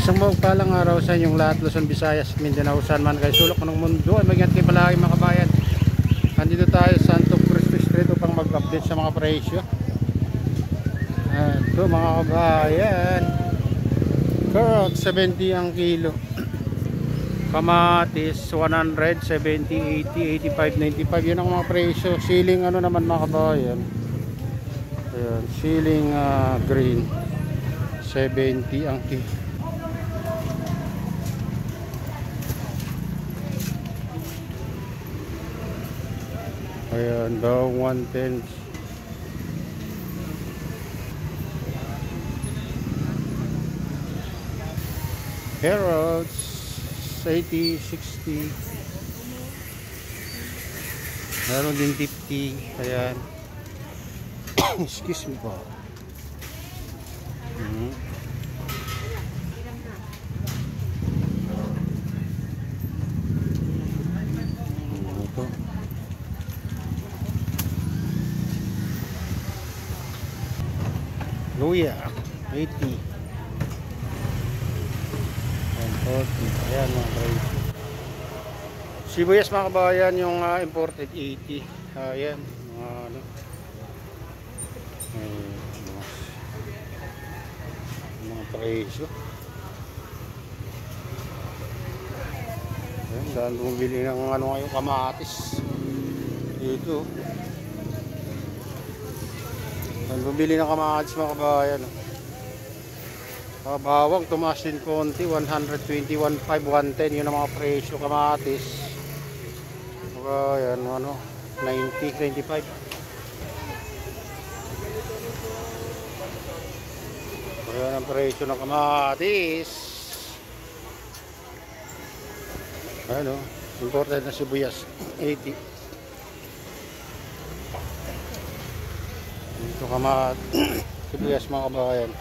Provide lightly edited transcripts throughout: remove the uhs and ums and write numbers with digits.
Isang mapagpalang araw sa inyong lahat, Luzon, Visayas, Mindanao, saan man kayo sulok ng mundo ay mag-ingat kayo palagi mga kabayan. Andito tayo sa Santo Cristo Street upang mag-update sa mga presyo. Ito mga kabayan, carrot 70 ang kilo, kamatis 100, 70, 80, 85, 95. Yun ang mga presyo. Siling ano naman mga kabayan, ayan, siling green 70 ang kilo. Ayan, daw 110. Carrots 80, 60. Meron din 50. Ayan. Excuse me po. Ito. Luya 80 and 40. Ayan mga price. Sibuyas mga kabayan, yung imported 80. Ayan mga ano, mga presyo. Ayan, dahil bumili ng ano ngayon, kamatis dito. Bumili ng kamatis mga kabayan. Bawang tumaas din konti, 120, 105, 110. Yun ang mga presyo kamatis. Ayan, ano, 90, 95. Ayan ang presyo ng kamatis. Ayan o, imported na sibuyas 80. Ito kamat sibuyas mga kabayan,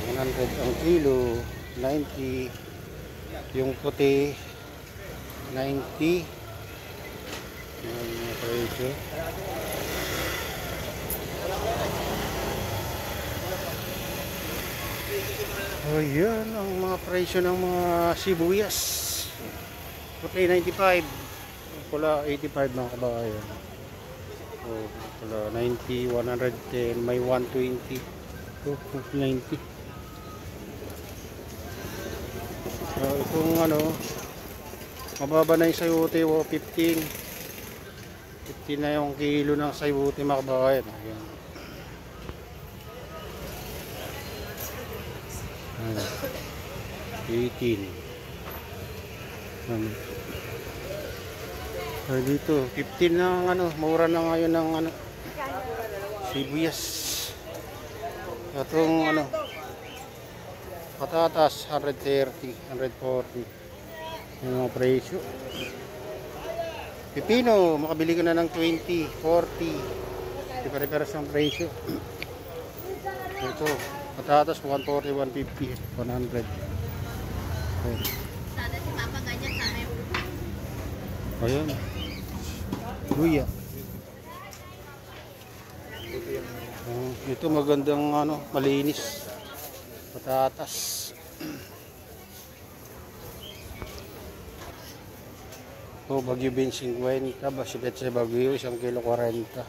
100 ang kilo, 90. Yung puti 90. Ayan mga presyo. Ayan ang mga presyo ng mga sibuyas. Puti 95, pula 85 mga kabayan. Pula 90, 110, may 120, 90. Itong ano, mababa na yung sayote, 15 na yung kilo ng sayote mga kabayan. Ayan. Ayan. 18. Dito 15 na ano, mura na ngayon ng ano, sibuyas. Itong ano, patatas 130, 140. Yung mga presyo. Pipino, makabili ka na ng 20, 40. Di pare-pares ng presyo. Ito, patatas 140, 150, 100. Ayan. Luya. Ito magandang ano, malinis. Patatas. Bagyo bean 50, basibet sa bagyo 1 kilo 40.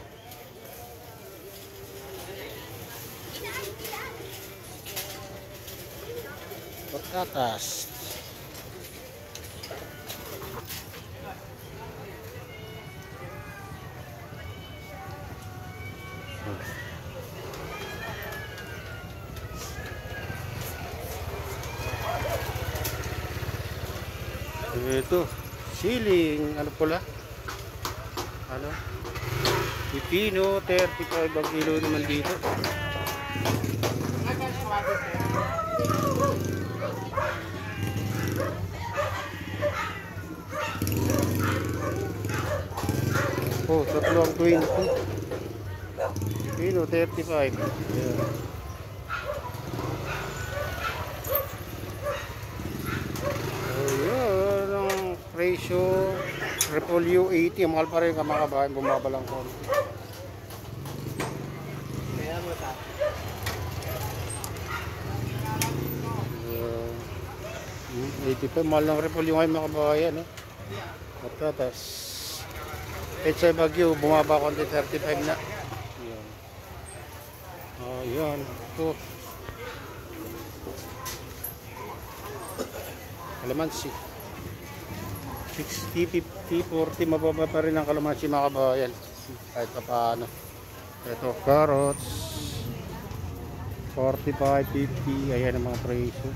Patatas. Ito, siling, ano pula? Ano? Pipino, 35 ang kilo naman dito. Oh, tatlo ang 20. Pipino, 35. Ayan. Ratio Repolyo 80, mahal pa rin ka mga kabayan, bumaba lang konti. 85. Mahal ng repol yung ngayon mga kabayan. No? Patatas. Pechay Bagyo, bumaba konti 35 na. Ayan. Ayan. Ito. Kalamansi. 60, 50, 40. Mababa pa rin ang kalamansi mga kabayan. Kahit pa paano. Ito, carrots. 45, 50. Ayan ang mga presyo.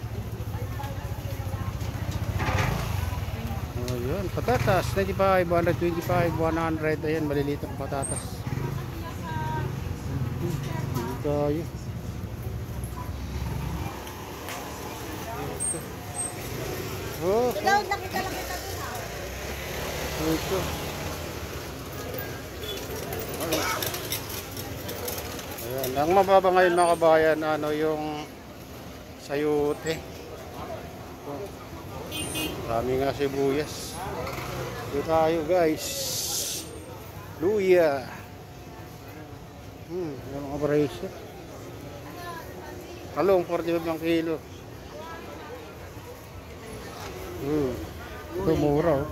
Ayan, patatas, 95, 125, 100. Ayan, maliliit ang patatas. Hindi tayo. Oh, Nakita lang kita. ito. Ayan, ang mababa ngayon mga kabayan, ano yung sayote. Dami nga sibuyas. Ito tayo guys. Luya. Yung mga presyo. Talong 45 ang kilo. Ito mura oh.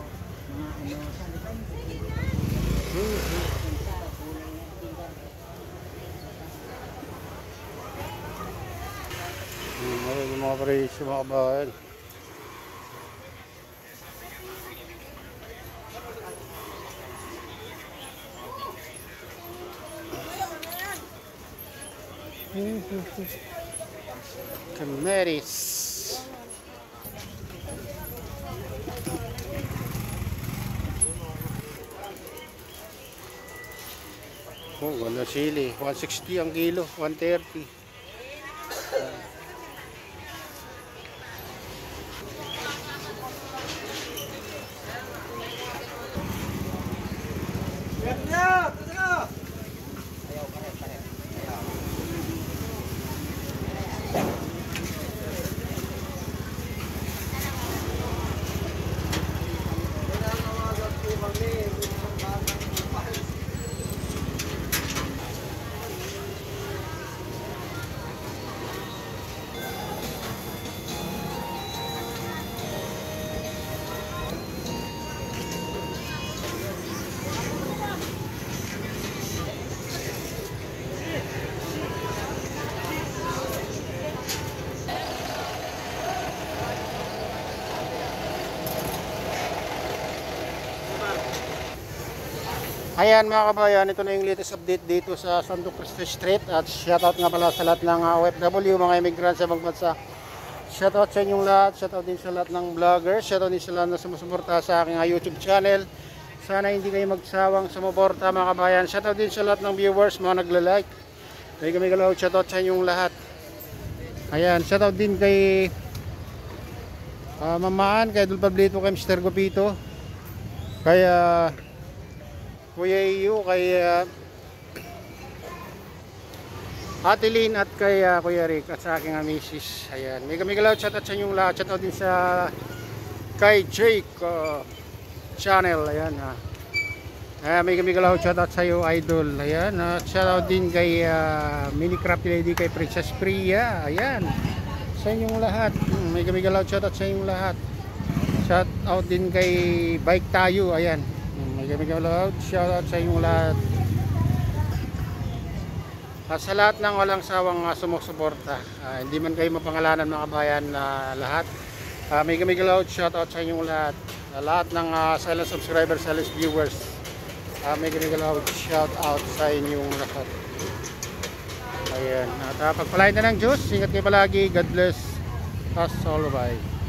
Yung mga presyo mga kabayan. Kamaris. Oh, wala sili. 160 ang kilo, 130. Ayan mga kabayan, ito na yung latest update dito sa Santo Cristo Street. At shoutout nga pala sa lahat ng OFW, mga immigrants sa ibang bansa. Shoutout sa inyong lahat, shoutout din sa lahat ng vloggers, shoutout din sa lahat na sumusuporta sa aking YouTube channel. Sana hindi kayo magsawang sumuporta mga kabayan. Shoutout din sa lahat ng viewers, mga nagla-like. May galaw, shoutout sa inyong lahat. Ayan, shoutout din kay Mamaan, kay Dul Pablito, kay Mr. Gopito, kay Kuya Iyo, kay Ate Lynn at kay Kuya Rick at sa aking misis. Ayan, may galaw, shoutout sa inyong lahat. Shoutout din sa kay Jake channel. Ayan may galaw, shoutout sa iyo idol. Ayan, shoutout din kay Minicraft Lady, kay Princess Priya. Ayan, sa inyong lahat. May galaw, shoutout sa inyong lahat. Shoutout din kay Bike Tayo. Ayan, may galaw, shoutout sa inyong lahat. Sa lahat ng walang sawang sumusuporta, hindi man kayo mapangalanan mga kabayan na lahat. May galaw, shoutout sa inyong lahat. Lahat ng silent subscribers, silent viewers, may galaw, shoutout sa inyong lahat. Ayan, at pagpalain na ng Diyos. Ingat kayo palagi. God bless us all. Bye.